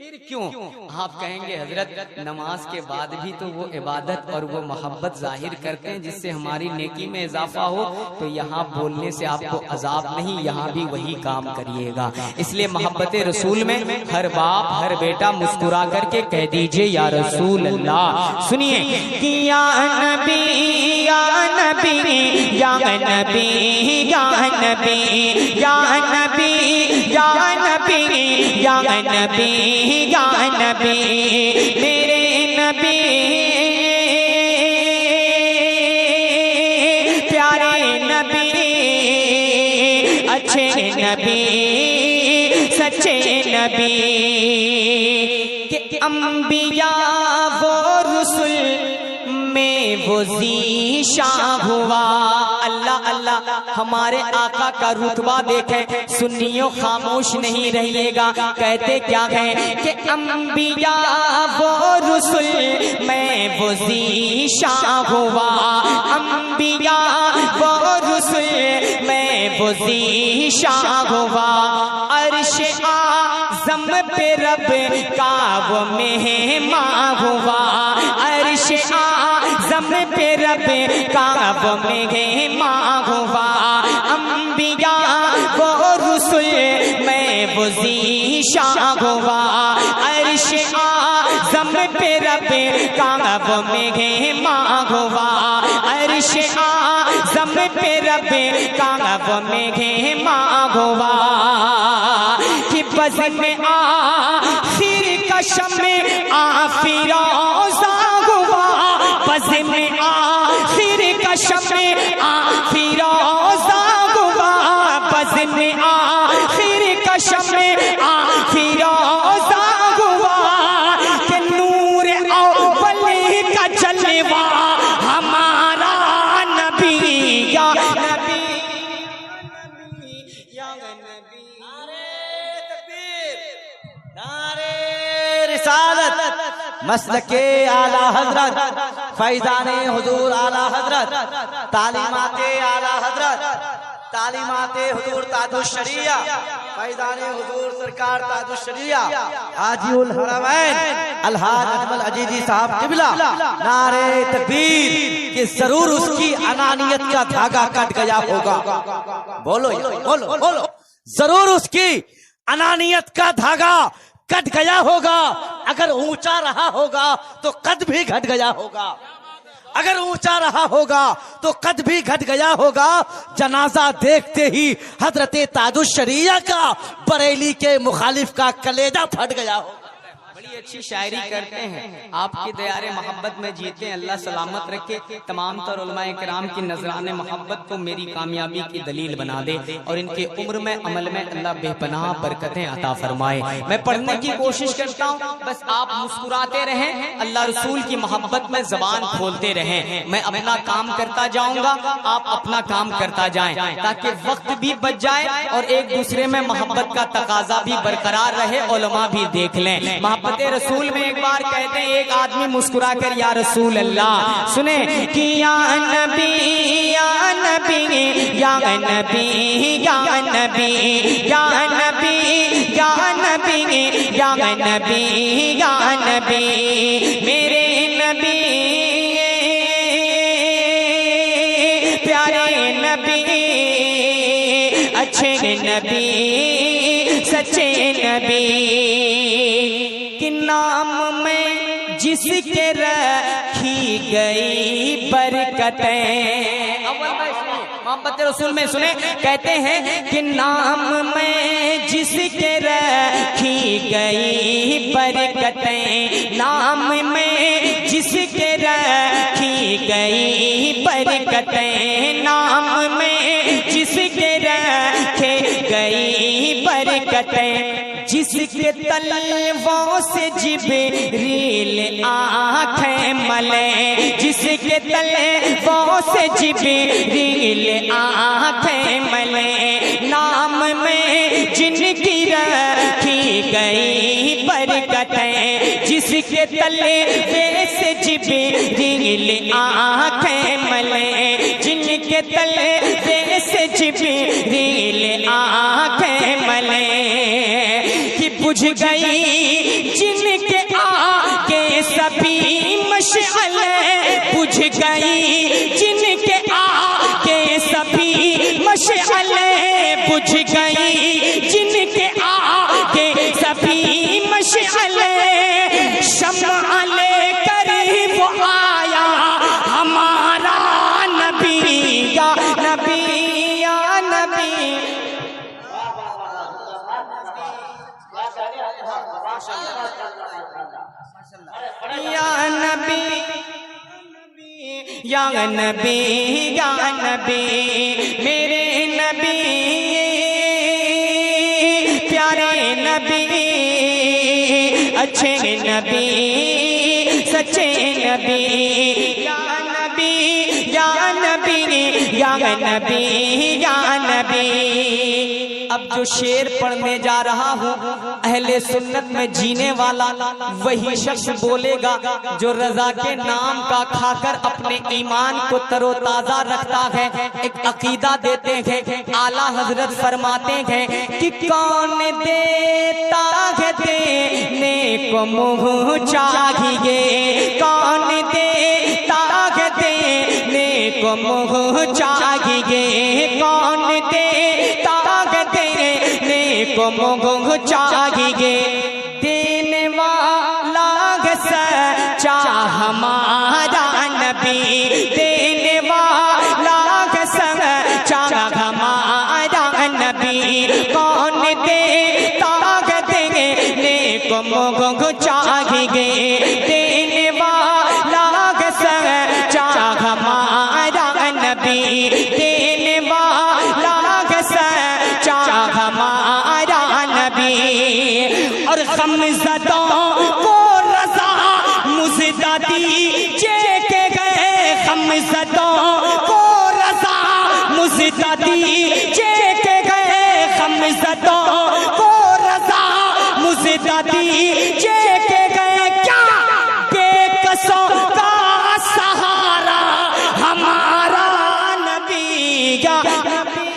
پھر کیوں؟ آپ کہیں گے حضرت نماز کے بعد بھی تو وہ عبادت اور وہ محبت ظاہر کرتے ہیں جس سے ہماری نیکی میں اضافہ ہو، تو یہاں بولنے سے آپ کو عذاب نہیں، یہاں بھی وہی کام کریے گا۔ اس لیے محبت رسول میں ہر باپ ہر بیٹا مسکرا کر کے کہہ دیجئے یا رسول اللہ۔ سنیے یا نبی یا نبی یا نبی یا نبی یا نبی یا نبی یا نبی یا نبی میرے نبی پیارے نبی اچھے نبی سچے نبی کہ انبیاء و رسل میں وہ ذیشان ہوا۔ اللہ اللہ، ہمارے آقا کا رتبہ دیکھیں، سنیوں خاموش نہیں رہیے گا، کہتے کیا ہیں کہ انبیاء و رسل میں وہ ذیشان ہوا، انبیاء و رسل میں وہ ذیشان ہوا، عرش اعظم پہ رب کا وہ مہمان ہوا، عرش اعظم پہ رب کا وہ مہمان ہوا، انبیاء و رسل میں وہ ذیشان ہوا، عرش اعظم پہ رب کا وہ مہمان ہوا، عرش اعظم پہ رب کا وہ مہمان ہوا، کہ بزم میں آخر کا شمع آفروزہ ہوا، بزم میں آخر کا شمع آفروزہ ہوا، بزم میں آخر کا شمع آفروزہ ہوا، کہ نور اول کا جلوہ ہمارا نبی یا نبی یا نبی۔ رسالت مسلک اعلی حضرت فیضان حضور اعلی حضرت تعلیمات اعلی حضرت تعلیمات حضور تاج الشریعہ فیضان حضور سرکار تاج الشریعہ حاجی الحرمین الحاج اجمل عزیزی صاحب قبلہ نعرہ تکبیر کہ ضرور اس کی انانیت کا دھاگا کٹ گیا ہوگا۔ بولو بولو بولو، ضرور اس کی انانیت کا دھاگا کٹ گیا ہوگا۔ اگر اونچا رہا ہوگا تو قد بھی گھٹ گیا ہوگا، اگر اونچا رہا ہوگا تو قد بھی گھٹ گیا ہوگا۔ جنازہ دیکھتے ہی حضرت تاج الشریعہ کا بریلی کے مخالف کا کلیجہ پھٹ گیا ہوگا۔ بڑی اچھی شاعری کرتے ہیں، آپ کی دیار محبت میں جیتے ہیں، اللہ سلامت رکھے۔ تمام تر علماء کرام کی نذران محبت کو میری کامیابی کی دلیل بنا دے، اور ان کے عمر میں عمل میں اللہ بے پناہ برکتیں عطا فرمائے۔ میں پڑھنے کی کوشش کرتا ہوں، بس آپ مسکراتے رہیں، اللہ رسول کی محبت میں زبان کھولتے رہیں۔ میں اپنا کام کرتا جاؤں گا، آپ اپنا کام کرتا جائیں، تاکہ وقت بھی بچ جائے اور ایک دوسرے میں محبت کا تقاضا بھی برقرار رہے، علماء بھی دیکھ لیں۔ محبت رسول میں ایک بار کہتے ہیں، ایک آدمی مسکرا کر یا رسول اللہ، سنیں کہ یا نبی یا نبی یا نبی یا نبی یا نبی یا نبی یا نبی یا نبی میرے نبی پیارے نبی اچھے نبی سچے نبی، کہ نام میں جس کے رکھی گئی برکتیں۔ محبت رسول میں سنیں، کہتے ہیں کہ نام میں جس کے رکھی گئی برکتیں، نام میں جس کے رکھی گئی برکتیں، نام میں جس کے رکھی گئی برکتیں، جس کے تلووں سے جبریل آنکھیں ملیں، جس کے تلووں سے جبریل آنکھیں ملیں، نام میں جن کی رکھی گئی برکتیں، جس کے تلوے سے جبریل آنکھیں ملیں، جن کے تلوے سے جبریل آنکھیں ملیں، کہ بجھ گئی جن کے آگے سبھی مشعلیں بجھ گئی جن کے آگے سبھی مشعلیں بجھ گئی جن کے آگے سبھی مشعلیں شمع لے کر وہ آیا ہمارا نبی یا نبی یا نبی یا نبی یا نبی یا نبی میرے نبی پیارے نبی اچھے نبی سچے نبی یا نبی یا نبی یا نبی یا نبی اب جو شعر پڑھنے جا رہا ہوں اہل سنت میں جینے والا وہی شخص بولے گا جو رضا کے نام کا کھا کر اپنے ایمان کو تر و تازہ رکھتا ہے ایک عقیدہ دیتے ہیں اعلیٰ حضرت فرماتے ہیں کہ کون دیتا ہے دینے کو منہ چاہیے کون دیتا ہے دینے کو منہ چاہیے کون دیتا ہے دینے کو منہ چاہیے دینے والا ہے سچا ہمارا نبی دینے والا ہے سچا ہمارا نبی کون دیتا ہے دینے کو منہ چاہیے دینے والا ہے سچا ہمارا نبی دینے والا ہے سچا ہمارا نبی اور غمزدوں کو رضا مزدہ دیجے کے گئے غمزدوں کو رضا مزدہ دیجے کے گئے غمزدوں کو رضا مزدہ دیجے کے گئے کیا بے کسوں کا سہارا ہمارا نبی یا نبی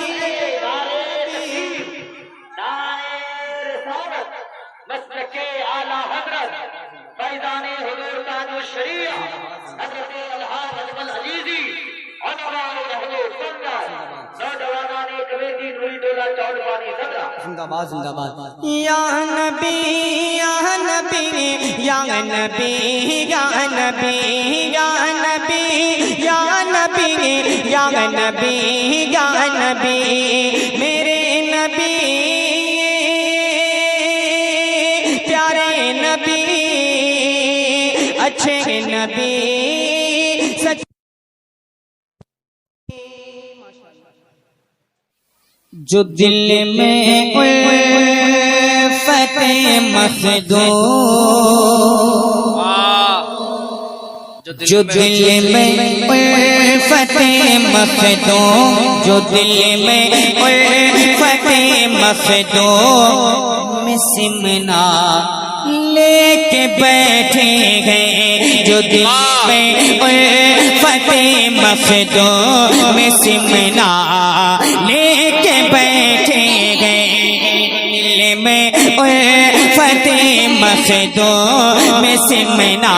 فیضان حضور تاج الشریعہ حضرت الحاج اجمل عزیزی عنوان الحضور سنت نوجوانان کمیٹی نوری ڈولا چوڑ پانی صدرہ زندہ باد زندہ باد یا نبی یا نبی یا نبی یا نبی یا نبی یا نبی یا نبی یا نبی میرے نبی پیارے نبی اچھے نبی سچ جو دل میں الفت مخدوم جو دل میں الفت مخدوم جو دل میں الفت مخدوم میں سمنا لے کے بیٹھے ہیں جو دل میں الفت مخدوم میں سمنا لے کے بیٹھے ہیں دل میں الفت مخدوم میں سمنا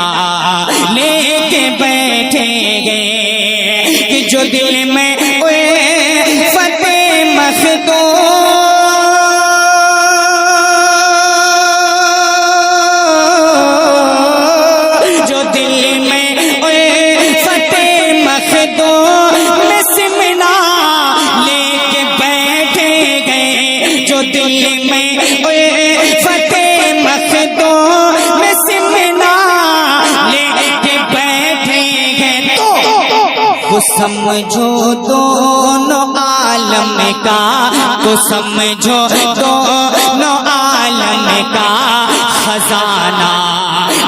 لے کے بیٹھے ہیں جو دل میں الفت مخدوم سمجھو دونوں عالم کا تو سمجھو دونوں عالم کا خزانہ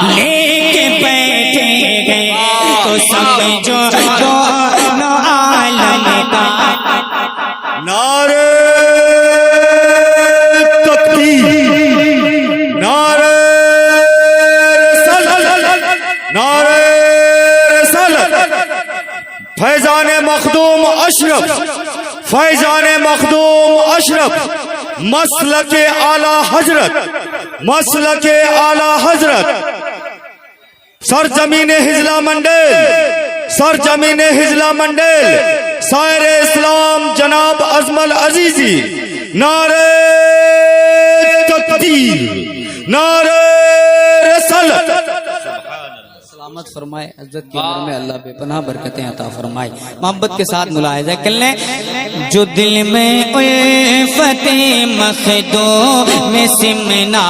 لے کے بیٹھے ہیں تو سمجھو دونوں عالم کا نعرہ تکبیر نعرہ رسالت نعرہ رسالت فیضان مخدوم اشرف فیضان مخدوم اشرف مسلک اعلی حضرت مسلک اعلی حضرت سرزمین ہجلا منڈل سرزمین ہجلا منڈل سائر اسلام جناب اجمل عزیزی نعرہ تکبیر نعرہ رسالت سلامت فرمائے، عزت کی عمر میں اللہ بے پناہ برکتیں عطا فرمائے۔ محبت کے ساتھ ملاحظہ کر لیں، جو دل میں الفت مخدوم میں سمنا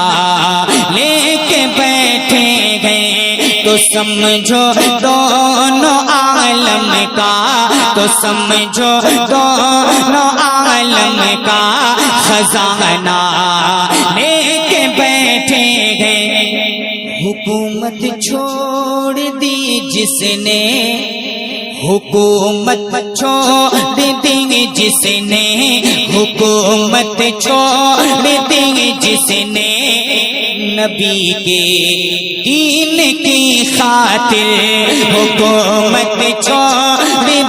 لے کے بیٹھے گئے تو سمجھو دونوں عالم کا، تو سمجھو دونوں عالم کا خزانہ لے کے بیٹھے گئے۔ حکومت چھوڑ دی جس نے، حکومت چھوڑ دی جس نے، حکومت چھوڑ دی جس نے، نبی کے دین کی خاطر حکومت چھوڑ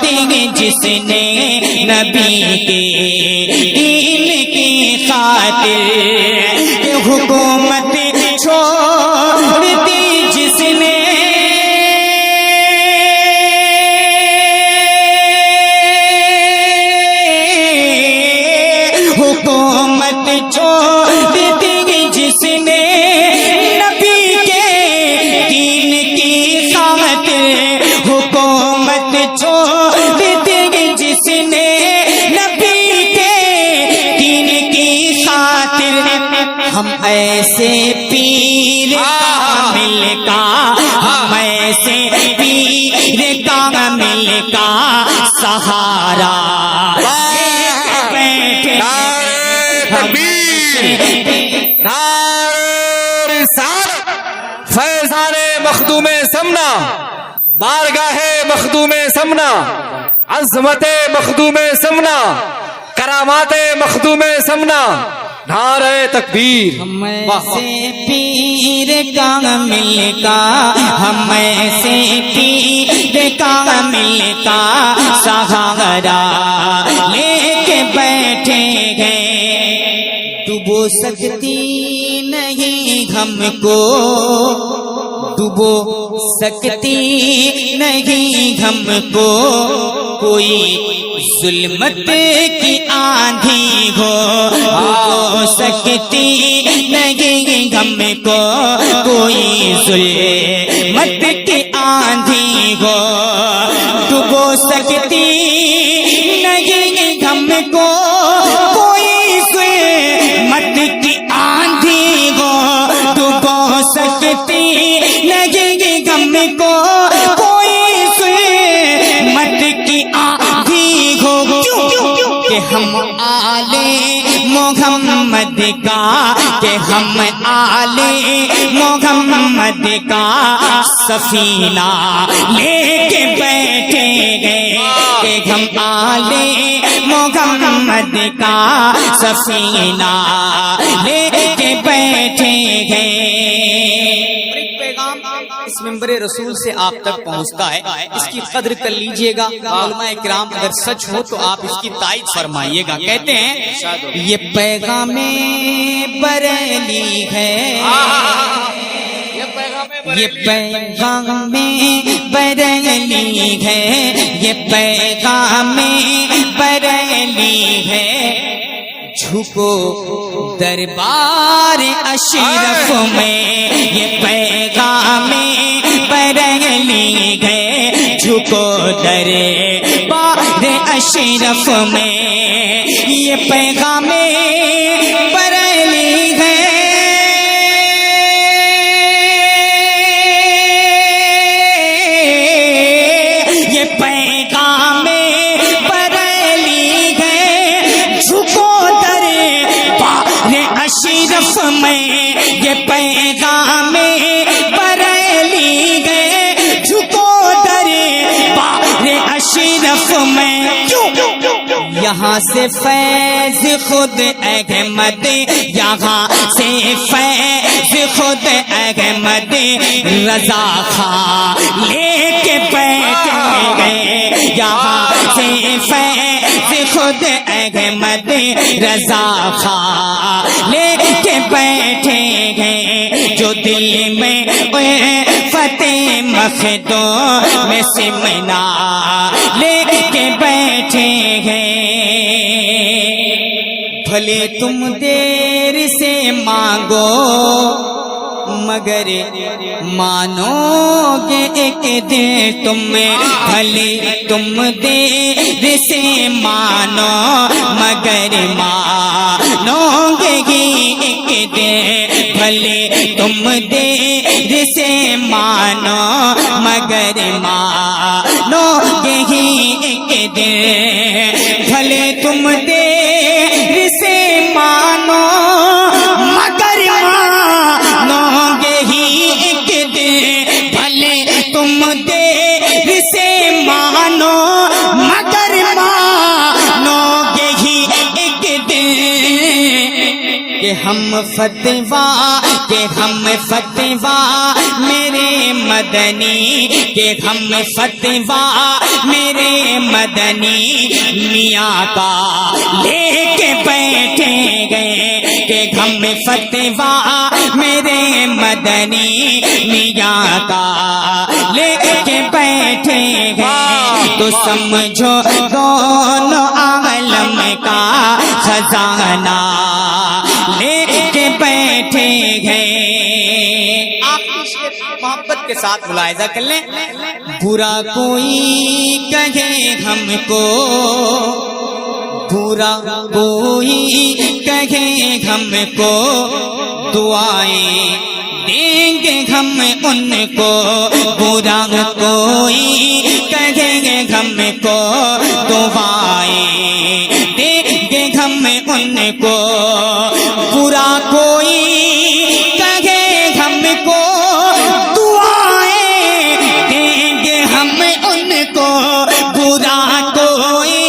دی جس نے، نبی کے دین کی خاطر حکومت چھوڑ دی جس نے، حکومت چھوڑ دی جس نے، نبی کے دین کی خاطر حکومت چھوڑ دی جس نے، نبی کے دین کی خاطر ہم ایسے پیر کامل کا، ہم ایسے پیر کامل کا سہارا بیٹھے فیضان مخدوم سمنا، بارگاہ مخدوم سمنا، عظمت مخدوم سمنا، کرامات مخدوم سمنا، نعرہ تکبیر۔ ہم ایسے پیر کامل کا، ہم ایسے پیر کامل کا سہارا لے کے بیٹھے گئے۔ ڈبو سکتی نہیں ہم کو، ڈبو سکتی نہیں ہم کو کوئی ظلمت کی آندھی ہو، ڈبو سکتی نہیں ہم کو کوئی ظلمت کی آندھی ہو، ڈبو سکتی نہیں ہم کو کوئی ظلمت کی آندھی ہو، ڈبو سکتی نہیں ہم کو کوئی ظلمت کی آندھی ہو، کہ ہم آل محمد کا، کہ ہم آل محمد کا سفینہ لے کے بیٹھے گئے، کہ ہم آل محمد کا سفینہ لے کے بیٹھے گئے۔ اس ممبر رسول سے آپ تک پہنچتا ہے، اس کی قدر کر لیجئے گا۔ علماء کرام اگر سچ ہو تو آپ اس کی تائید فرمائیے گا۔ کہتے ہیں یہ پیغام بریلی ہے، یہ پیغام بریلی ہے، یہ پیغام بریلی ہے، جھکو دربار اشرف میں، یہ پیغام بریلی ہے، جھکو دربار اشرف میں، یہ پیغام بریلی ہے، یہ پیغام بریلی ہے، جھکو دربار اشرف میں، یہ پیغام بریلی ہے، جھکو دربار اشرف میں۔ یہاں سے فیض خود احمد، یہاں سے فیض خود احمد رضا خان لے کے بیٹھے گئے، یہاں سے فیض خود احمد رضا خان لے کے بیٹھے گئے۔ دل میں فتح مخدوم میں سمنا لے کے بیٹھے ہیں بھلے تم دیر سے مانگو مگر مانو گے ایک دن تم بھلے تم دیر سے مانو مگر مانو گے ہی ایک دن بھلے تم دیر سے مانو مگر مانو گے ہی ایک دن بھلے تم دیر سے مانو مگر مانو گے ہی ایک دن بھلے تم دیر سے مانو مگر مانو گے ہی ایک دن کہ ہم فتوا میرے مدنی کہ ہم فتوا میرے مدنی میاں کا لے کے بیٹھے گئے کہ ہم فتوا میرے مدنی میاں کا لے کے بیٹھے گئے تو سمجھو دونوں عالم کا خزانہ لے کے بیٹھے گئے. محبت کے ساتھ ملاحظہ کر لیں. برا کوئی کہے ہم کو برا کوئی کہے ہم کو دعائیں دیں گے ہم ان کو برا کوئی کہے ہم کو دعائیں دیں گے ہم ان کو برا کوئی کہے ہم کو دعائیں دیں گے ہم ان کو برا کوئی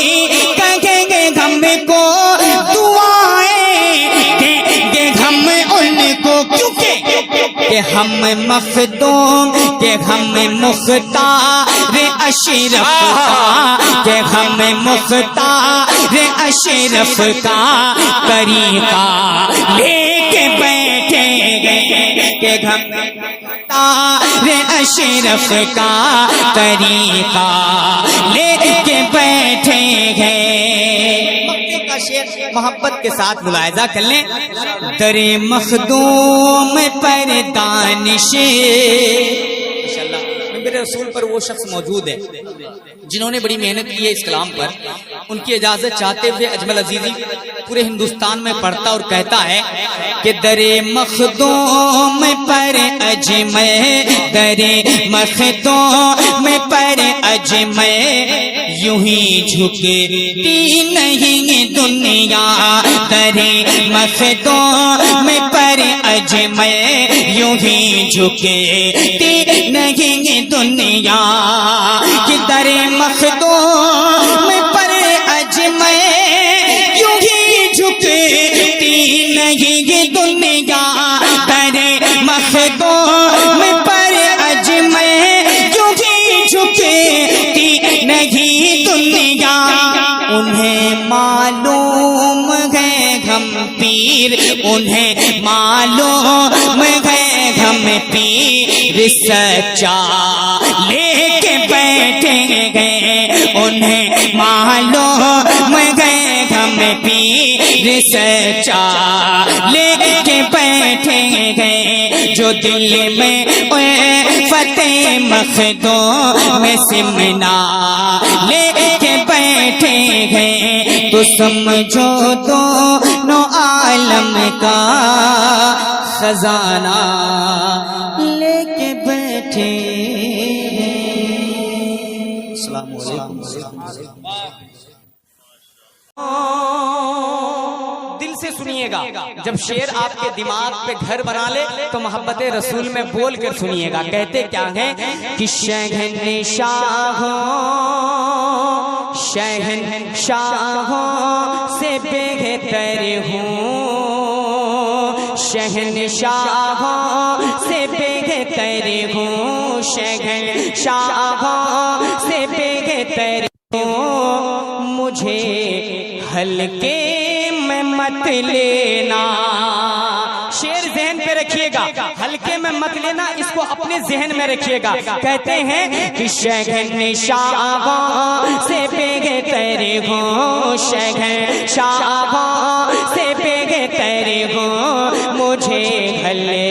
کہیں گے ہم کو دعائیں دیں گے ہم ان کو کیونکہ کہ ہم مخدوم کہ ہم مختار اشرف کا کہ ہم مختار اشرف کا طریقہ لے کے بیٹھے گئے کہ ہم مختار اشرف کا طریقہ لے کے بیٹھے گئے. مکے کا شعر محبت کے ساتھ ملاحظہ کر لیں. در مخدوم پر دانش میرے رسول پر وہ شخص موجود ہے جنہوں نے بڑی محنت کی ہے اس کلام پر. ان کی اجازت چاہتے ہوئے اجمل عزیزی پورے ہندوستان میں پڑھتا اور کہتا ہے کہ در مخدوم پر اجمے در مخدوم پر اجمے یوں ہی جھکتی نہیں دنیا در مخدوم پر اجمے یوں ہی جھکتی نہیں دنیا کہ در مخدوم پر اجمے یوں ہی جھکتی نہیں دنیا در مخدوم پر اجمے یوں ہی جھکتی نہیں دنیا. انہیں معلوم ہے ہم پیر انہیں معلوم ہے ہم پیر سچا لے کے بیٹھے گئے. انہیں معلوم ہے ہم پیر سچا لے کے بیٹھے گئے. جو دل میں فتح مخدوم میں سمنا لے کے بیٹھے گئے تو سمجھو دونوں عالم کا خزانہ لے کے بیٹھے ہیں. السلام علیکم. دل سے سنیے گا. جب شعر آپ کے دماغ پہ گھر بنا لے تو محبت رسول میں بول کر سنیے گا. کہتے کیا ہیں کہ شہنشاہوں سے بہتر ہوں شہنشاہوں سے بہتر ہوں شہنشاہوں سے بہتر ہوں. مجھے ہلکے میں مت لینا. شعر ذہن پہ رکھیے گا. ہلکے میں میں مت لینا، اس کو اپنے ذہن میں رکھیے گا. کہتے ہیں کہ شہنشاہوں سے بہتر ہوں، شہنشاہوں سے بہتر ہوں، مجھے گھلے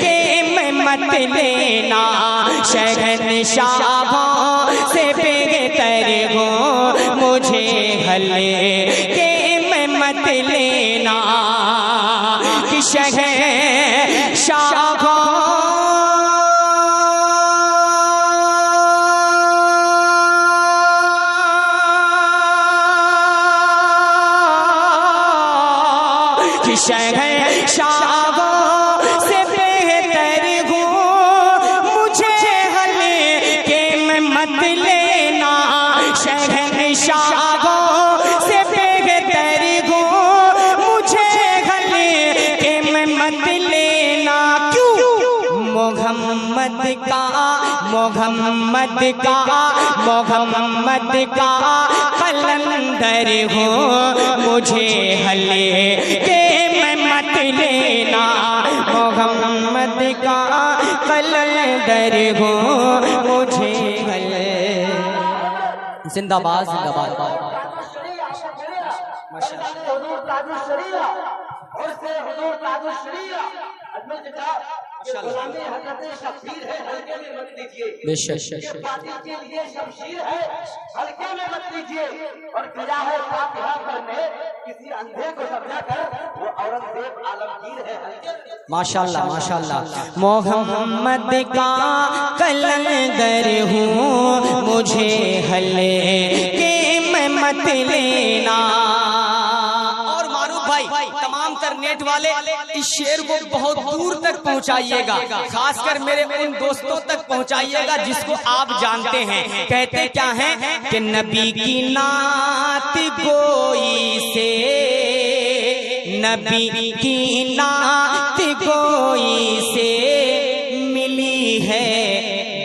کے میں مت لینا. شہنشاہوں سے بہتر ہوں، مجھے گھلے کے میں مت لینا. کہ شہنشاہوں شہنشاہوں سے بہتر ہوں، مجھے ہلے کے میں مت لینا. شہنشاہوں سے بہتر ہوں، مجھے ہلے کے میں مت لینا. کیوں؟ محمد کا قلندر ہوں، مجھے ہلے کے میں مت لینا. محمد کا قلندر ہوں، مجھے ہلے. زندہ باد زندہ باد. بے شک ماشاء اللہ ماشاء اللہ. محمد کا قلندر ہوں، مجھے ہلے کے میں مت لینا. اور معروف بھائی تمام تر نیٹ والے اس شعر کو بہت دور تک پہنچائیے گا، خاص کر میرے ان دوستوں تک پہنچائیے گا جس کو آپ جانتے ہیں. کہتے کیا ہیں کہ نبی کی نعت گوئی سے، نبی کی نعت گوئی سے ملی ہے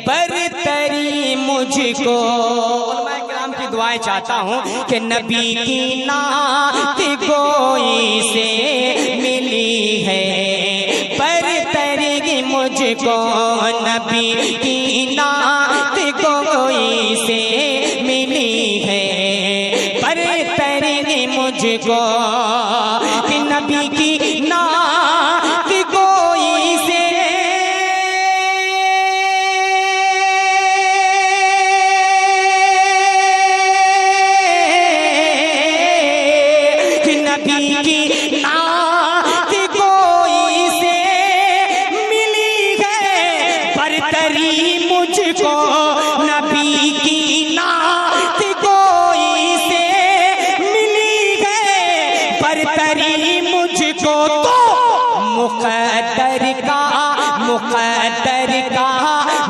برتری مجھ کو. علماء کرام کی دعائیں چاہتا ہوں کہ نبی کی نعت گوئی سے ملی ہے برتری مجھ کو. نبی کی نعت گوئی سے ملی ہے برتری مجھ کو. کہ نبی کی نعت گوئی سے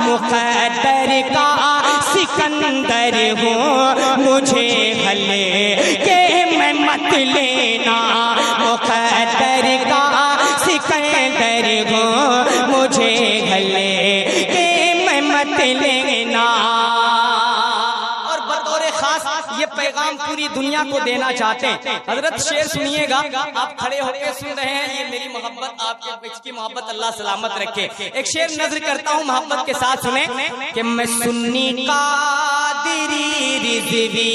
مقدر کا سکندر ہوں، مجھے ہلے کہ میں مت لینا. مقدر کا سکندر ہوں، مجھے ہلے کہ میں مت لینا. اور بطور خاص یہ پیغام پوری دنیا کو دینا چاہتے ہیں. حضرت شعر سنیے گا، آپ کھڑے ہو کے سن رہے ہیں. یہ میری محبت آپ کے بچ کی محبت اللہ سلامت رکھے. ایک شعر نظر کرتا ہوں، محبت کے ساتھ سنیں. کہ میں سنی قادری رضوی،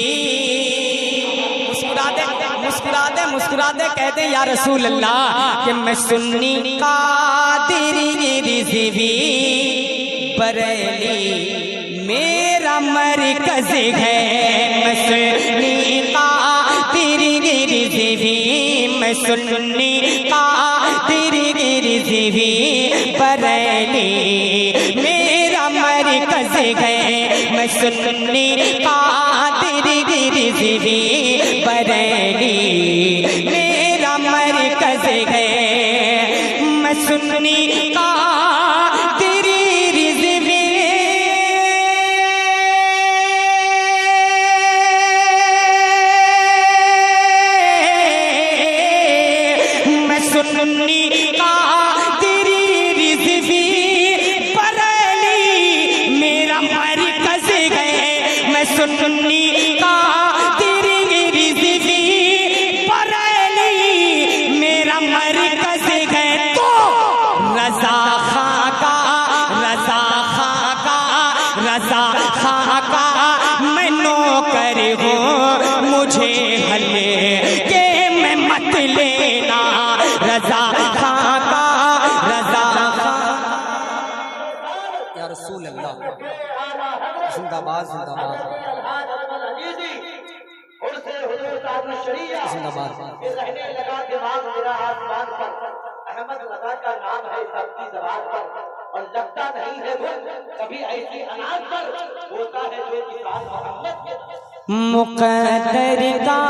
مسکرا دے کہہ دے یا رسول اللہ. کہ میں سنی قادری رضوی، بریلی میرا مرکز ہے. میں سنی قادری رضوی، میں سنی قادری رضوی، بریلی میرا مرکز ہے. میں سنی قادری رضوی، بریلی میرا مرکز ہے. میں سنی قادری رضوی، میں سنی قادری رضوی، بریلی میرا مرکز ہے. میں سنی قادری رضوی، بریلی میرا مرکز ہے. تو رضا خاں کا زندہ باد زندہ باد زندہ باد رہنے لگا دماغ میرا آسمان پر، احمد رضا کا نام ہے سب کی زبان پر، اور لگتا نہیں ہے وہ کبھی ایسی اناج پر ہوتا ہے جو کسان محمد کے مقدر کا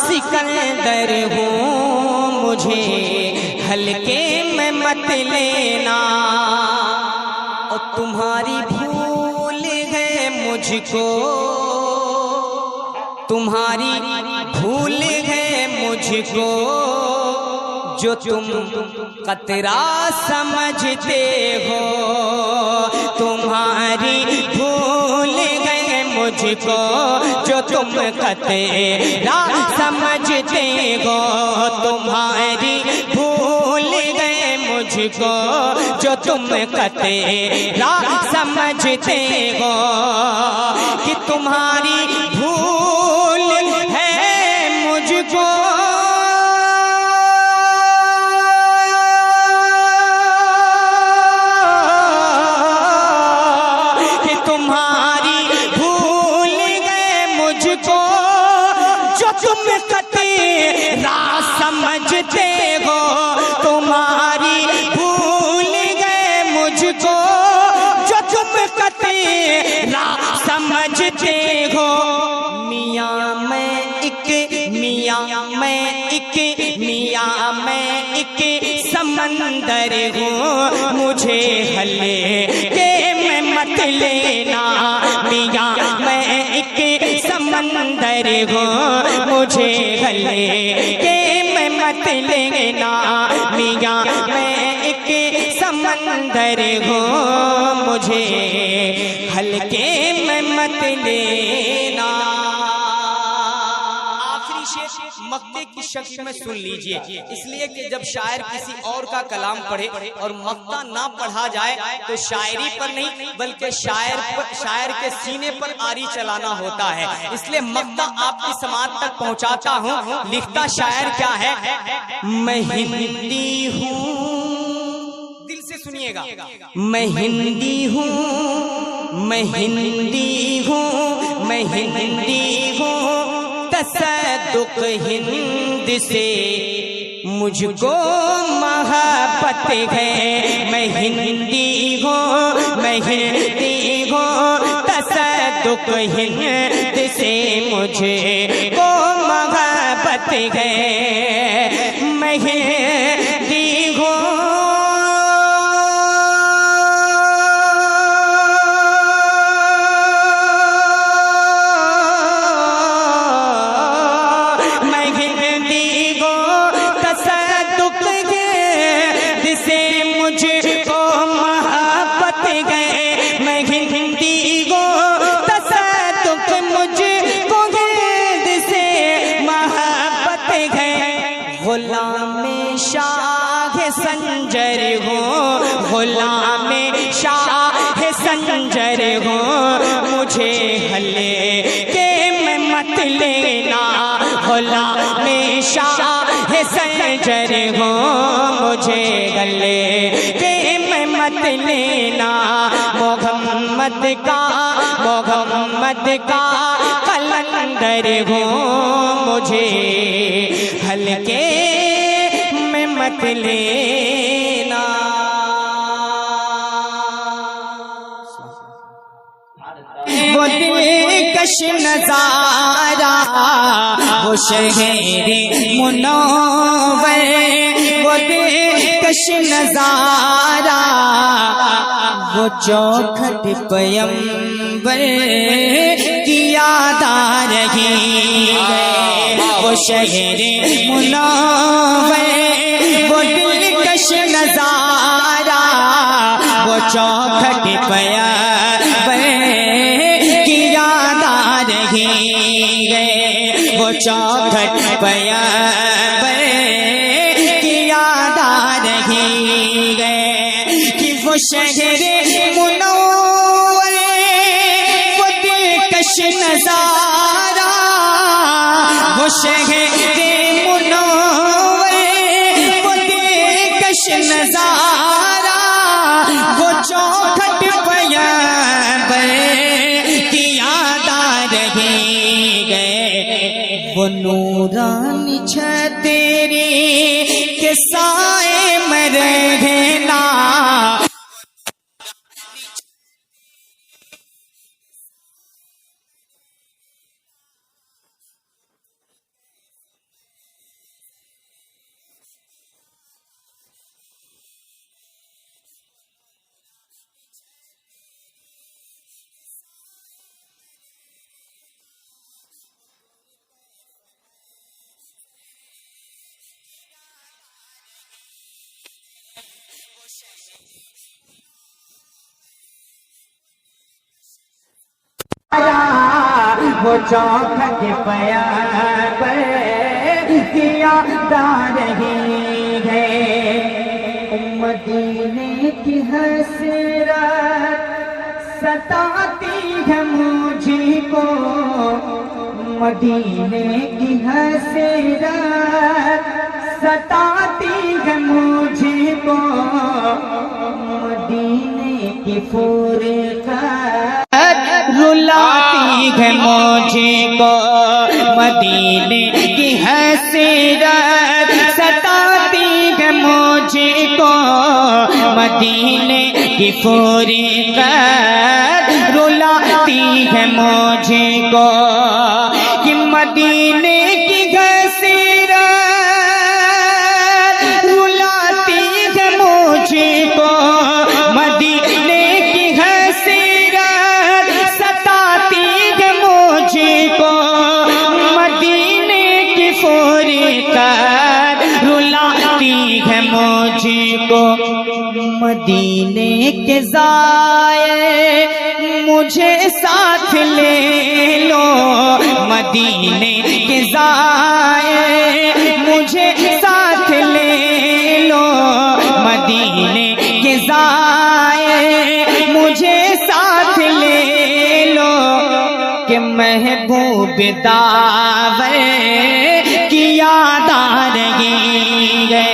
سکندر ہوں مجھے ہلکے میں مت لینا، اور تمہاری بھول ہے مجھ کو، تمہاری بھول ہے مجھ کو، جو تم قطرہ سمجھتے ہو، تمہاری بھول گئے مجھ کو، جو تم قطرہ سمجھتے ہو، تمہاری بھول گئے مجھ کو، جو تم قطرہ سمجھتے ہو، کہ تمہاری بھول ہے مجھ کو، تم قطرہ سمجھتے ہو، تمہاری بھول گئے مجھ کو، جو تم قطرہ سمجھتے ہو، میاں میں ایک سمندر ہوں، مجھے ہلے کہ میں مت لینا، میاں میں ایک سمندر ہوں، مجھے ہلے کہ میں مت لینا، میاں میں ایک سمندر ہوں، مجھے ہلکے میں مت لینا۔ آخری شعر مقطع کی شکل میں سن لیجئے، اس لیے کہ جب شاعر کسی اور کا کلام پڑھے اور مقطع نہ پڑھا جائے تو شاعری پر نہیں بلکہ شاعر کے سینے پر آری چلانا ہوتا ہے، اس لیے مقطع آپ کی سماعت تک پہنچاتا ہوں۔ لکھتا شاعر کیا ہے؟ میں ہندی ہوں، دل سے سنیے گا، میں ہندی ہوں، میں ہندی ہوں، میں ہندی ہوں، تصدق ہند سے مجھ کو محبت ہے، میں ہندی ہوں، میں ہندی ہوں، تصدق ہند سے مجھے کو محبت ہے، میں ہندی ہوں، غلام شاہ سنجر ہوں، غلام شاہ سنجر ہوں، مجھے ہلے کہ میں مت لینا، غلام شاہ سنجر ہوں، مجھے ہلے کہ میں مت لینا، محمد کا قلندر ہوں، مجھے ہلکے میں مت لینا۔ وہ دلکش نظارہ، وہ شہر منور، وہ دلکش نظارہ، وہ چوکھٹ پیمبر کی یاد آ رہی ہے، وہ شہر منور، وہ دلکش نظارہ، وہ چوکھٹ پیمبر کی یاد آ رہی ہے، وہ چوکھٹ پیمبر کی یاد آ رہی ہے، کہ وہ شہر منور، وہ دلکش نظارہ، وہ شہر منور، وہ دلکش نظارہ، وہ چوکھٹ پیمبر کی نورانی چھت تیری کے سائے میں رہنا وہ چوکھٹ پیا کیا دار رہی ہے مدینے کی حسرت ستاتی ہے مجھے کو مدینے کی حسرت ستاتی ہے مجھے کو مدینے کی فرقت رلاتی ہے مجھے کو مدینے کی حسرت ستاتی ہے مجھے کو مدینے کی فرقت رلاتی ہے مجھے کو کہ مدینے کی حسرت رلاتی ہے مجھے کو مدینے کی حسرت ستاتی ہے مجھے کو مدینے کی فرقت رلاتی ہے مجھے کو مدینے کے ضائع مجھے ساتھ لے لو مدینے کے ضائع مجھے ساتھ لے لو مدینے کے ضائع مجھے ساتھ لے لو کہ محبوب داور کی یاد آ رہی ہے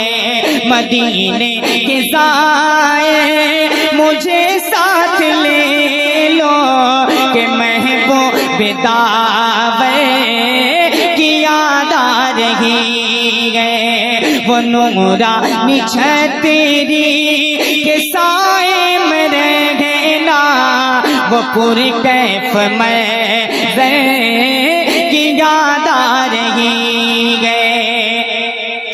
مدینے کے ضائع مجھے ساتھ لے لو کہ محبوب داور کی یاد آ رہی ہے وہ نورانی چھت تیری کے سائے میں رہنا وہ پوری کیف میں کی یاد آ رہی ہے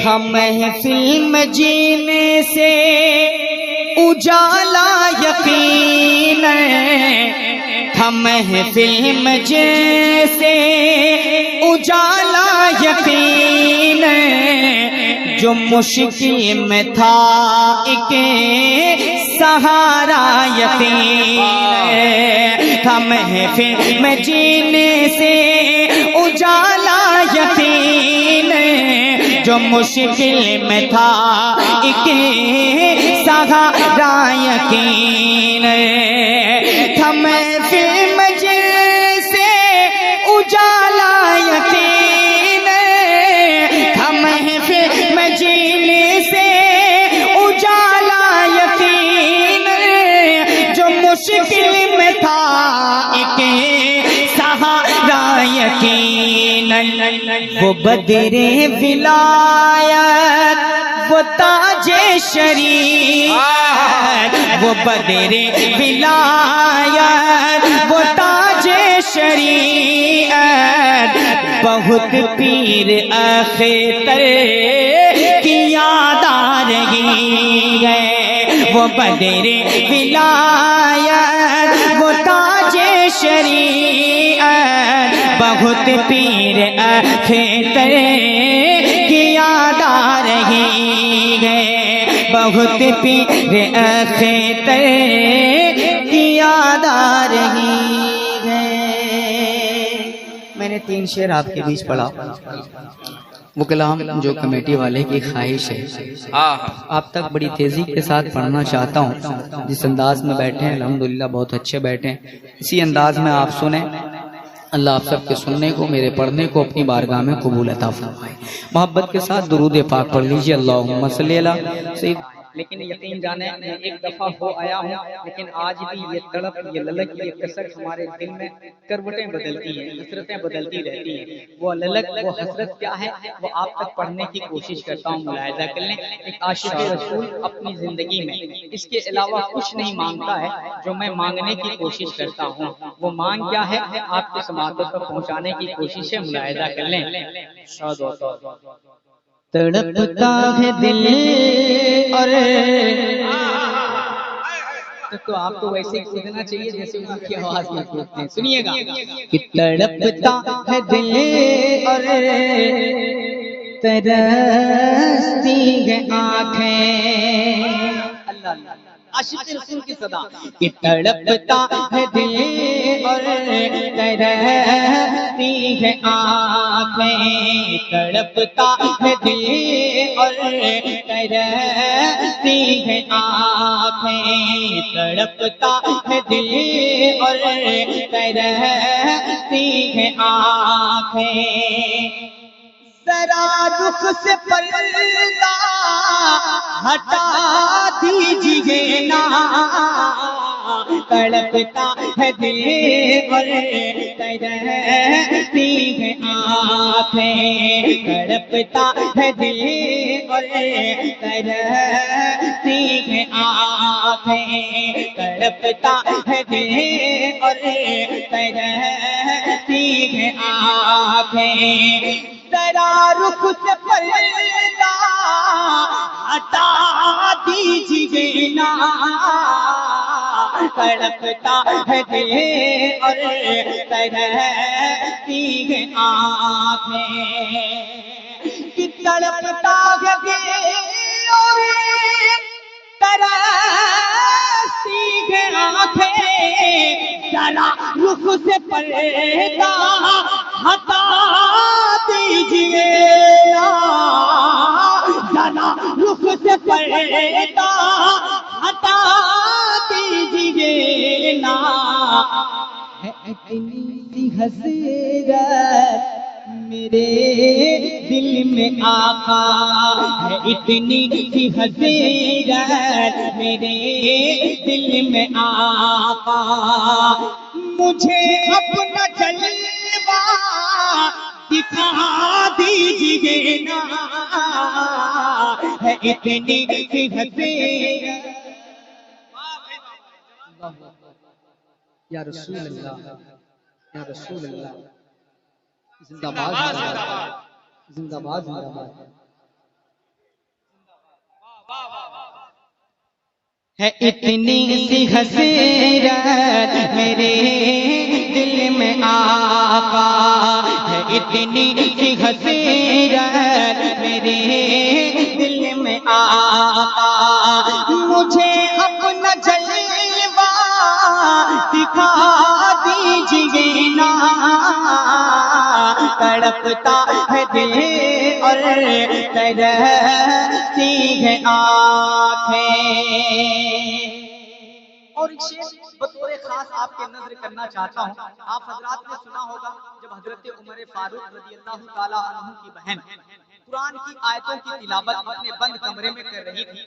ہم محفل جینے سے اجالا یقین ہم محفل جیسے اجالا یقین جو مشکل میں تھا ایک سہارا یقین ہم محفل میں جینے سے اجالا یقین جو مشکل میں تھا ایک سہارا یقین ہم محفل میں جیسے اجالا یقین ہم محفل میں جینے سے اجالا یقین جو مشکل میں تھا ایک سہارا یقین وہ بدر ولایت وہ تاج شریعت وہ بدر ولایت وہ تاج شریعت بہت پیر اختر کی یاد آ رہی ہے وہ بدر ولایت وہ تاج شریعت بہت پیر اختر کی یاد آ رہی ہے بہت پیر اختر کی یاد آ رہی ہے میں نے 3 شعر آپ کے بیچ پڑھا وہ کلام جو کمیٹی والے کی خواہش ہے آپ تک بڑی تیزی کے ساتھ پڑھنا چاہتا ہوں جس انداز میں بیٹھے ہیں الحمدللہ بہت اچھے بیٹھے ہیں اسی انداز میں آپ سنیں اللہ آپ سب کے سننے کو میرے پڑھنے کو اپنی بارگاہ میں قبول عطا فرمائے محبت کے ساتھ درود پاک پڑھ لیجئے اللہم صلی علی سید لیکن یقین جانے میں ایک دفعہ ہو آیا ہوں، لیکن آج بھی یہ تڑپ، یہ للک، یہ کسک ہمارے دل میں کروٹیں بدلتی ہیں، حسرتیں بدلتی رہتی ہیں۔ وہ للک، وہ حسرت کیا ہے، وہ آپ تک پڑھنے کی کوشش کرتا ہوں، ملاحظہ کر لیں۔ ایک عاشق رسول اپنی زندگی میں اس کے علاوہ کچھ نہیں مانگتا ہے جو میں مانگنے کی کوشش کرتا ہوں۔ وہ مانگ کیا ہے، آپ کے سماعتوں تک پہنچانے کی کوشش ہے، ملاحظہ کر لیں۔ تڑپتا ہے دل اور تو آپ کو ویسے ہی کودنا چاہیے جیسے ان کی آواز میں کودتے ہیں، سنیے گا۔ کہ تڑپتا ہے دل اور ترستی ہے آنکھیں، اللہ اللہ، عاشق رسول کی صدا۔ کہ تڑپتا ہے دل اور ترستی ہے آنکھیں، تڑپتا ہے دل اور ترستی ہے آنکھیں، تڑپتا ہے دل اور ترستی ہے آنکھیں۔ ذرا رخ سے پردہ ہٹا دیجیے نا، تڑپتا ہے دل اور ترستی ہے آنکھیں، تڑپتا ہے دل اور ترستی ہے آنکھیں، تڑپتا ہے دل اور ترستی ہے آنکھیں۔ ذرا رخ سے پردہ ہٹا دیجیے نا، تڑپتا ہے دل اور ترستی ہے آنکھیں، کہ تڑپتا ہے دل اور ترستی ہے آنکھیں۔ ذرا رخ سے پردہ ہٹا دیجیے نا، ذرا رخ سے پردہ ہٹا دیجیے نا۔ ہے اتنی سی حسرت میرے دل میں آقا، ہے اتنی سی حسرت میرے دل میں آقا، مجھے اپنا جلوہ دکھا دیجیے نا، ہے اتنی سی حسرت۔ یا رسول اللہ، یا رسول اللہ، زندہ باد، زندہ باد، زندہ باد۔ ہے اتنی سی حسرت میرے دل میں آقا، ہے اتنی سی حسرت میرے دل میں آقا، مجھے اپنا جلوہ دکھا دیجیے نا، تڑپتا ہے دل اور ترستی ہے آنکھیں۔ اور ایک شعر بطور خاص آپ کے نظر کرنا چاہتا ہوں۔ آپ حضرات نے سنا ہوگا جب حضرت عمر فاروق رضی اللہ تعالیٰ عنہ کی بہن قرآن کی آیتوں کی تلاوت اپنے بند کمرے میں کر رہی تھی،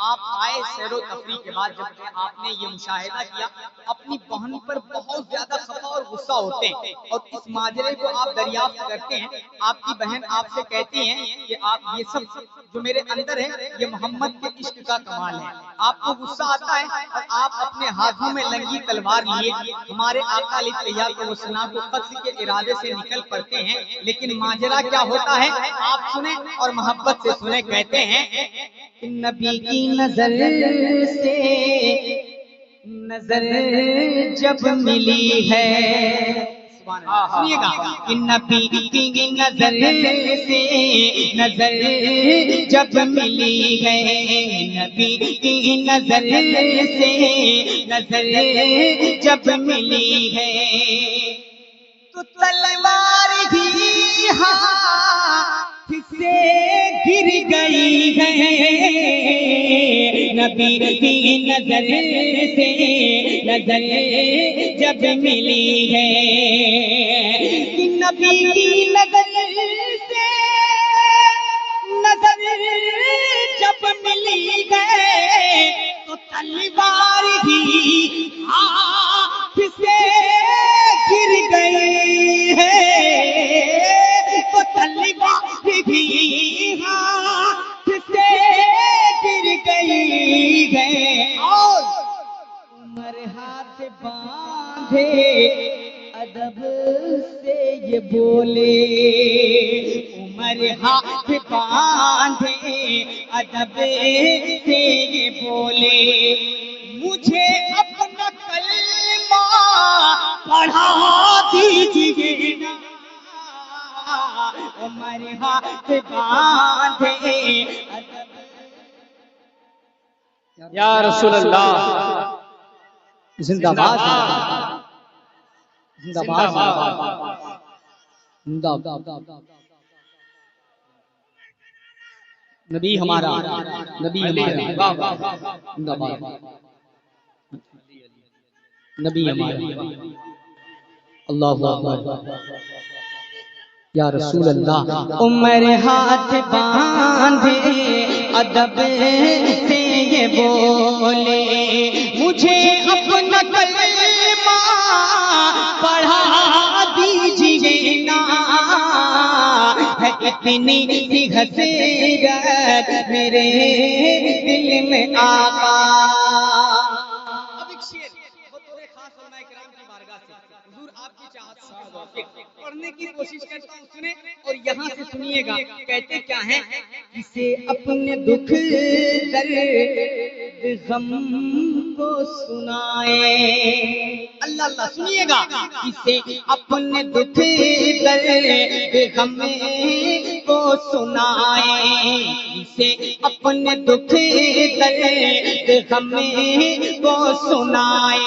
آپ آئے سیر و تفریح کے بعد، جب آپ نے یہ مشاہدہ کیا اپنی بہن پر بہت زیادہ خفا اور غصہ ہوتے ہیں، اور اس ماجرے کو آپ دریافت کرتے ہیں۔ آپ کی بہن آپ سے کہتی ہیں کہ آپ یہ سب جو میرے اندر ہے یہ محمد کے عشق کا کمال ہے۔ آپ کو غصہ آتا ہے اور آپ اپنے ہاتھوں میں لنگی تلوار لیے ہمارے آقا علیہ السلام کو قتل کے ارادے سے نکل پڑتے ہیں، لیکن ماجرا کیا ہوتا ہے آپ سنیں اور محبت سے سنیں۔ کہتے ہیں کہ نبی کی نظر سے نظر جب ملی ہے، سنیے گا، کہ نبی کی نظر سے نظر جب ملی ہے، نبی کی نظر سے نظر جب ملی ہے، تو تلوار ہی ہاتھ سے گر گئی ہے، نبی کی نظر سے نظر جب ملی ہے، کہ نبی کی نظر سے نظر جب ملی ہے، تلوار ہی ہاتھ سے گر گئی ہے، وہ تلوار بھی ہاتھ سے گر گئی ہے، اور عمر ہاتھ باندھے ادب سے یہ بولے، عمر ہاتھ باندھے ادب سے یہ بولے، مجھے اپنا کلمہ پڑھا دیجیے نا، عمر ہاتھ باندھے ادب۔ یا رسول اللہ زندہ باد، زندہ باد، زندہ باد۔ نبی ہمارا، نبی ہمارا، زندہ باد، نبی ہمارا، اللہ اکبر، یا رسول اللہ۔ عمر ہاتھ باندھے ادب سے یہ بولے، مجھے اپنا کلمہ پڑھا دیجیے نا، ہے اتنی سی حسرت میرے دل میں آقا۔ اب ایک شعر بطور خاص علماء کرام کی بارگاہ سے حضور آپ کی چاہت سے پڑھنے کی کوشش کرتا ہوں، سنیں اور یہاں سے سنیے گا کہتے کیا ہیں۔ کسے اپنے دکھ درد غم کو سنائے، اللہ اللہ سنیے گا، کسے اپنے دکھ درد غم کو سنائے، کسے اپنے دکھ درد غم کو سنائے،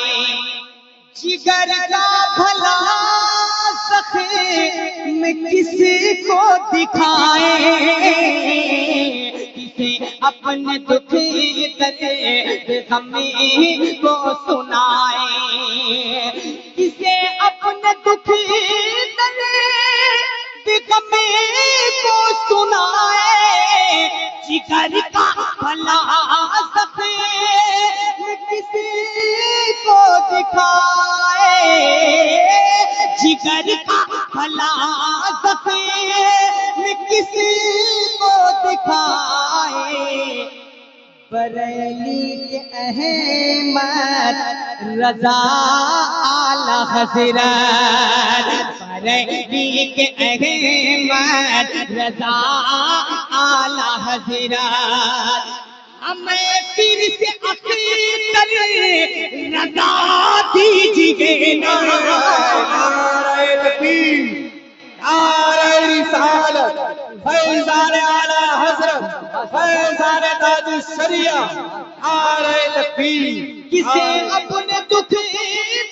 جگر کا بھلا زخم کس کو دکھائے، کسے اپنے دکھ درد غم کو سنائے، کسے اپنے دکھ درد غم کو سنائے، جگر کا بھلا زخم کسی کو دکھائے، جگر کا بھلا زخم کسی کو دکھائے، بریلی کے احمد رضا اعلی حضرت، بریلی کے احمد رضا اعلی حضرت، ہمیں پھر سے عقیدت رضا دیجیے نا، نعرہ تکبیر، نعرہ رسالت، فیضان اعلی حضرت، فیضان تاج الشریعہ، نعرہ تکبیر۔ کسے اپنے دکھ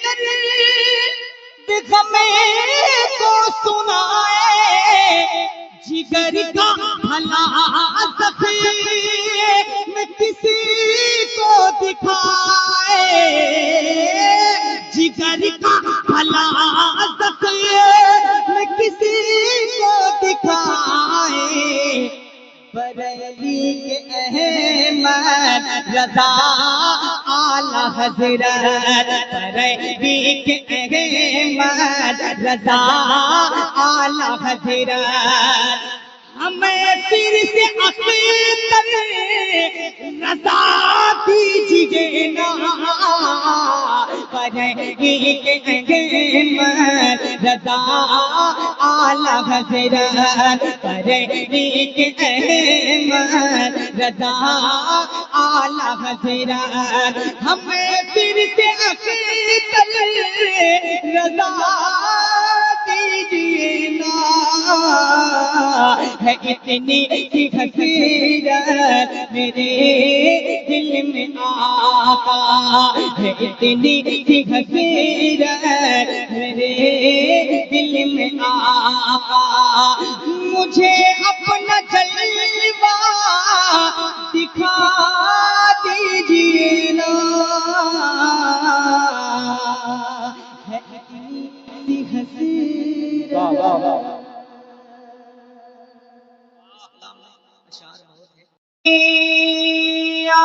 درد غم کو سنائے، جگر کا بھلا زخم کسی کو دکھائے، جگر کا بھلا زخم کسی کو دکھائے، بریلی کے احمد رضا اعلی حضرت، بریلی کے احمد رضا اعلی حضرت، ہمیں پھر سے عقیدت رضا دیجیے نا، بریلی کے احمد رضا اعلی حضرت، بریلی کے احمد رضا اعلی حضرت، ہمیں پھر سے عقیدت رضا دیجیے نا، ہے اتنی سی حسرت میرے دل میں آقا، ہے اتنی سی حسرت میرے دل میں آقا، مجھے اپنا جلوہ دکھا دیجیے نا، ہے اتنی سی حسرت۔ یا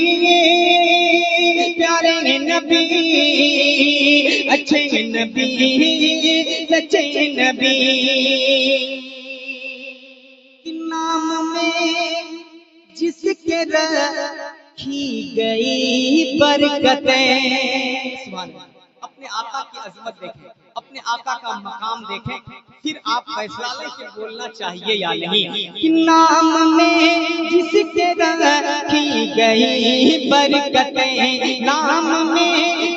پیارے نبی اچھے نبی سچے نبی کے نام میں جس کے رکھی گئی برکتیں. سبحان اللہ. اپنے آقا کی عظمت دیکھیں, اپنے آقا کا مقام دیکھیں, پھر آپ فیصلہ لیں کہ بولنا چاہیے یا نہیں. کہ نام میں جس کے رکھی گئی برکتیں, نام میں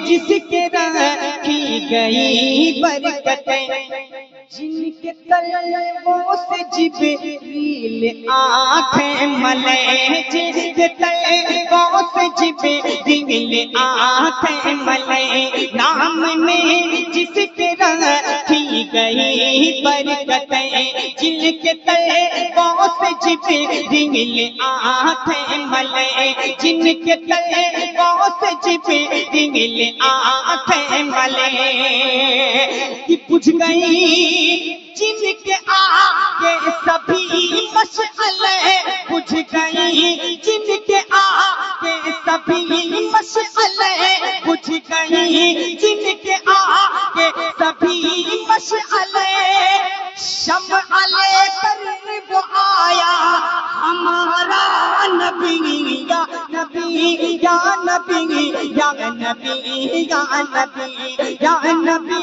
جس کے رکھی گئی برکتیں, جن کے طلبوں سے جبریل آنکھیں ملے, جن کے طلبوں سے جبریل آنکھیں ملے, نام میں جس کے رکھی گئی برکتیں, جن کے طلبوں سے جبریل آنکھیں ملے, جن کے طلبوں سے جبریل آنکھیں ملے, کہ بجھ گئی جن کے آگے سبھی مشعلیں, بجھ گئی جن کے آگے سبھی مشعلیں, بجھ گئی جن کے آگے سبھی مشعلیں, شمع لے کر وہ آیا ہمارا نبی, یا نبی یا نبی یا نبی یا نبی یا نبی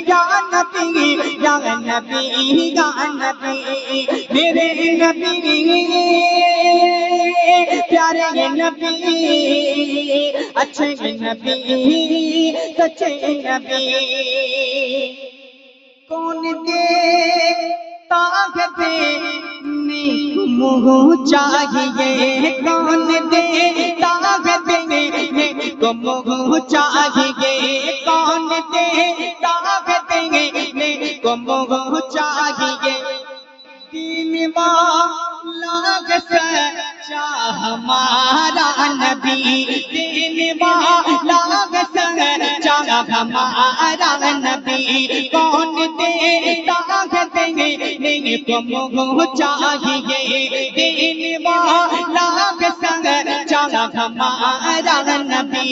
یا نبی یا نبی یا نبی, میرے نبی پیارے نبی اچھے نبی سچے نبی. کون دیتا ہے دینے کو منہ چاہیے, کون دیتا ہے دینے کو منہ چاہیے, کون دیتا ہے دینے کو منہ چاہیے, دین والا سچا ہمارا نبی, دین والا سچا ہمارا نبی, کون دیتا ہے دینے کو منہ چاہیے, دین والا سچا ہمارا نبی,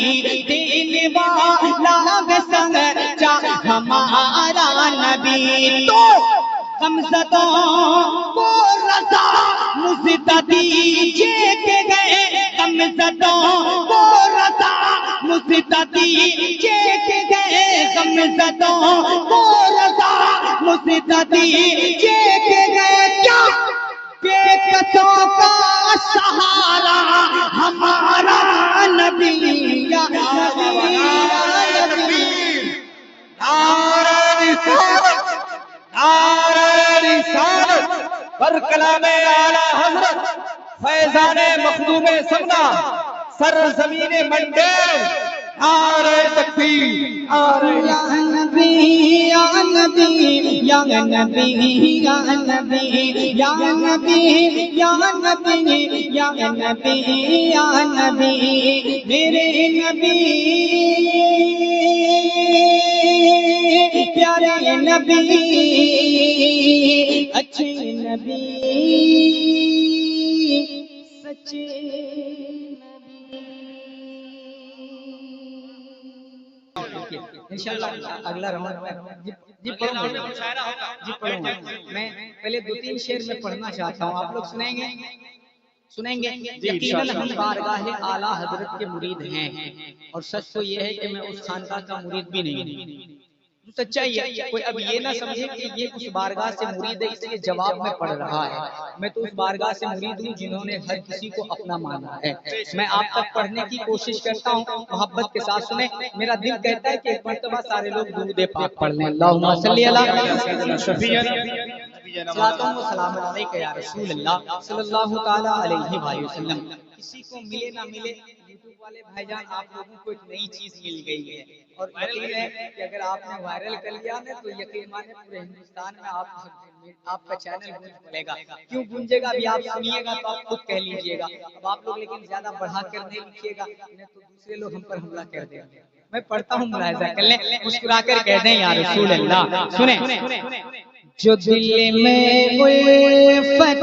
دین والا سچا ہمارا نبی. تو غمزدوں کو رضا مجھے دیجیے کہ گئے, غمزدوں کو رضا مجھے دیجیے کہ گئے, غمزدوں کو رضا مجھے دیجیے کہ گئے, کیا بے کسوں کا سہارا ہمارا نبی, یا نبی یا نبی. نعرہ رسالت, نعرہ رسالت پر کلام اعلی حضرت فیضان مخدوم سمنا سرزمین منڈیل. نعرہ تکبیر, یا نبی یا نبی یا نبی یا نبی یا نبی یا نبی یا نبی یا نبی, میرے نبی پیارے نبی اچھے نبی سچے انشاءاللہ اگلا راؤنڈ جی پڑھوں گا, جی پڑھوں گا. میں پہلے 2-3 شعر میں پڑھنا چاہتا ہوں, آپ لوگ سنیں گے, سنیں گے. یقیناً ہم بارگاہ اعلیٰ حضرت کے مرید ہیں, اور سچ تو یہ ہے کہ میں اس خانقاہ کا مرید بھی نہیں ہوں. سچائی ہے, کوئی اب یہ نہ سمجھے کہ یہ اس بارگاہ سے مرید ہے اس لیے جواب میں پڑھ رہا ہے. میں تو اس بارگاہ سے مرید ہوں جنہوں نے ہر کسی کو اپنا مانا ہے. میں آپ تک پڑھنے کی کوشش کرتا ہوں, محبت کے ساتھ سنیں. میرا دل کہتا ہے کہ ایک مرتبہ سارے لوگ درود پاک پڑھ لیں. اللہم صلی علی صلاۃ و سلام علیک یا رسول اللہ صلی اللہ تعالی علیہ وآلہ وسلم. کسی کو ملے نہ ملے, یوٹیوب والے بھائی جان آپ لوگوں کو ایک نئی چیز مل گئی ہے, اور یقین ہے کہ اگر آپ نے وائرل کر لیا نا تو یقین مانے پورے ہندوستان میں آپ کا چینل گونج پڑے گا. کیوں گونجے گا ابھی آپ سنیے گا تو آپ خود کہہ لیجئے گا. اب آپ لوگ لیکن زیادہ بڑھا کر نہیں لکھیے گا, نہیں تو دوسرے لوگ ہم پر حملہ کر دیں گے. میں پڑھتا ہوں, ملاحظہ کر لیں, مسکرا کر کہہ دیں یا رسول اللہ. سنیں, جو دل میں الفت,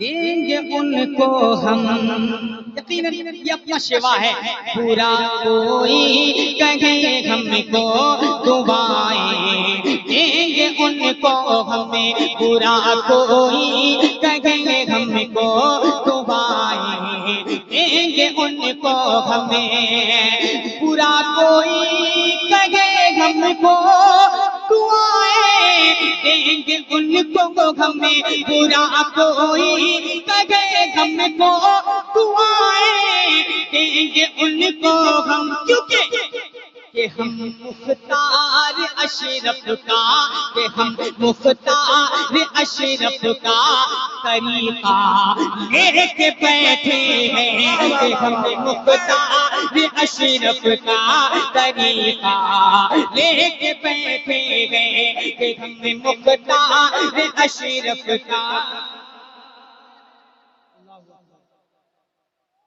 دیں گے ان کو ہم، یقیناً یہ اپنا شیوا ہے، پورا کوئی کہے ہم کو دعائیں، دیں گے ان کو ہمیں پورا کوئی کہے ہم کو دعائیں، دیں گے ان کو ہمیں پورا کوئی کہے ہم کو دعائیں، دیں گے ان کو ہمیں پورا کوئی کہے ہم کو دعائیں، دیں گے ان کو ہم، کیونکہ کہ ہم مختار اشرف کا، کہ ہم مختار اشرف کا طریقہ لے کے بیٹھے ہیں، کہ ہم مختار اشرف کا طریقہ لے کے بیٹھے ہیں، کہ ہم مختار اشرف کا.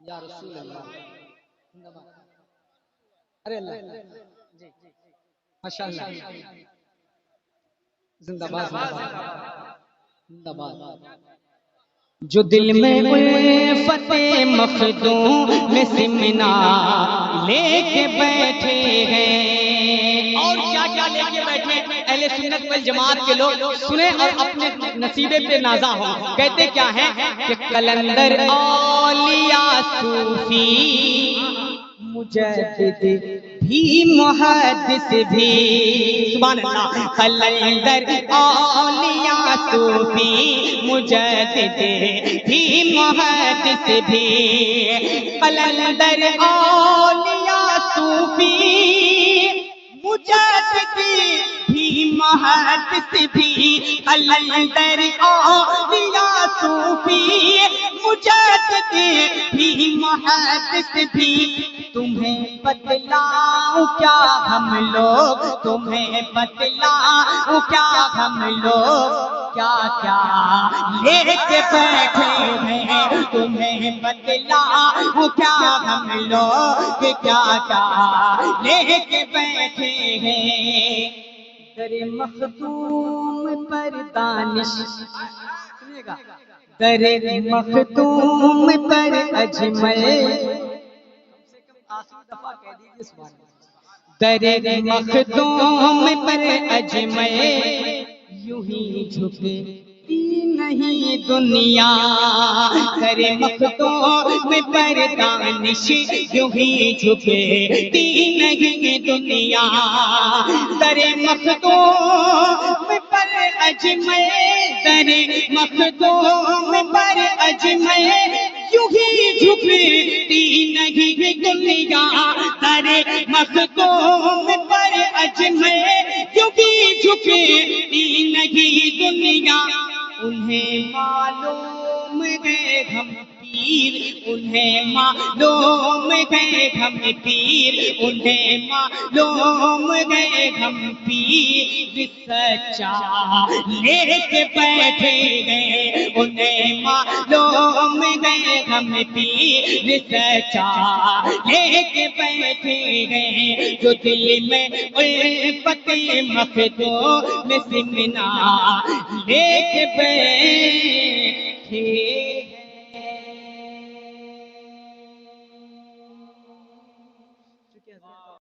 یا رسول اللہ، ارے اللہ ماشاء اللہ، زندہ باد زندہ باد. جو دل میں الفت مخدوم میں سمنا لے کے بیٹھے ہیں، اور کیا کیا لے کے بیٹھے اہل سنت والجماعت کے لوگ، سنیں اور اپنے نصیبے پہ نازا ہوں. کہتے کیا ہیں کہ قلندر اولیاء صوفی مجدد بھی محدث بھی، سبحان اللہ، قلندر اولیاء صوفی مجدد بھی محدث بھی، قلندر اولیاء صوفی مجدد بھی محدث بھی، قلندر اولیاء صوفی مجدد بھی محدث بھی. تمہیں بتلاؤں کیا ہم لوگ، تمہیں بتلاؤں کیا ہم لوگ کیا کیا لے کے بیٹھے ہیں، تمہیں بتلاؤں کیا ہم لوگ کیا کیا لے کے بیٹھے ہیں. در مخدوم پر دانش، در مخدوم پر اجمل، در مخدوم پر اجمل یوں ہی جھکتی نہیں دنیا، در مخدوم پر دانش یوں ہی جھکتی نہیں دنیا، در مخدوم پر اجمل، در مخدوم پر اجمل یوں ہی جھکتی نہیں دنیا، در مخدوم پر اجمل یوں ہی جھکتی نہیں دنیا. انہیں معلوم ہے ہم پیر، انہیں معلوم ہے ہم پیر، انہیں معلوم ہے ہم پیر سچا لے کے بیٹھے گئے، انہیں معلوم ہے ہم پیر سچا لے کے بیٹھے گئے. جو دل میں الفت مخدوم میں سمنا لے کے بیٹھے